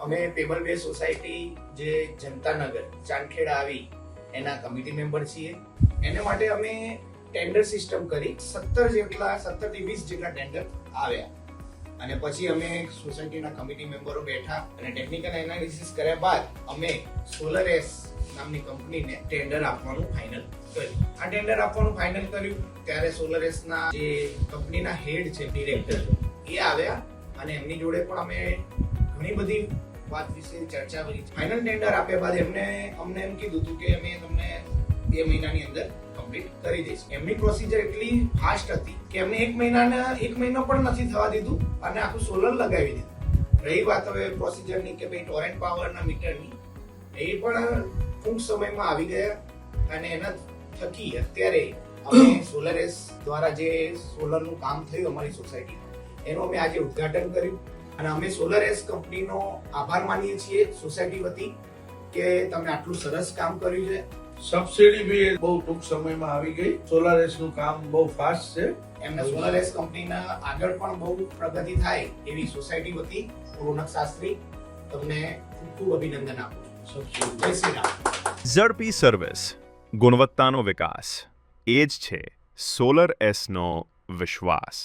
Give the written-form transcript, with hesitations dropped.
અમે પેબલ બે સોસાયટી જે જનતાનગર ચાંદખેડા આવી એના કમિટી મેમ્બર છીએ. એને માટે અમે ટેન્ડર સિસ્ટમ કરી 17 થી 20 જેટલા ટેન્ડર આવ્યા અને પછી અમે સોસાયટીના કમિટી મેમ્બરો બેઠા અને ટેકનિકલ એનાલિસિસ કર્યા બાદ અમે સોલર એસ નામની કંપનીને ટેન્ડર આપવાનું ફાઇનલ કર્યું. આ ટેન્ડર આપવાનું ફાઇનલ કર્યું ત્યારે સોલર એસના જે કંપનીના હેડ છે ડિરેક્ટર એ આવ્યા અને એમની જોડે પણ અમે ઘણી બધી વાત વિશે ચર્ચા કરી. ફાઇનલ ટેન્ડર આપ્યા બાદ અમને એમ કીધું હતું કે અમે તમને 2 મહિનાની અંદર કમ્પ્લીટ કરી દઈશું. એમની પ્રોસિજર એટલી ફાસ્ટ હતી કે એમને 1 મહિનો પણ નથી થવા દીધું અને આખું સોલર લગાવી દીધું. રહી વાત હવે પ્રોસિજરની કે ભાઈ ટોરેન્ટ પાવરના મીટરની, એ પણ ટૂંક સમયમાં આવી ગયા અને એના થકી અત્યારે અમે સોલર એસ દ્વારા જે સોલરનું કામ થયું અમારી સોસાયટીમાં એનું અમે આજે ઉદ્ઘાટન કર્યું અને અમે સોલર એસ કંપનીનો આભાર માનીએ છીએ સોસાયટી વતી કે તમે આટલું સરસ કામ કર્યું છે. સબસિડી બી બહુ ટૂંક સમયમાં આવી ગઈ. સોલાર એસ નું કામ બહુ ફાસ્ટ છે. એમના સોલર એસ કંપનીના આગળ પણ બહુ પ્રગતિ થાય એવી સોસાયટી વતી રોનક શાસ્ત્રી તમને ખૂબ ખૂબ અભિનંદન આપું છું. જય શ્રી રામ. ઝડપી સર્વિસ, ગુણવત્તાનો વિકાસ, એ જ છે સોલર એસનો વિશ્વાસ.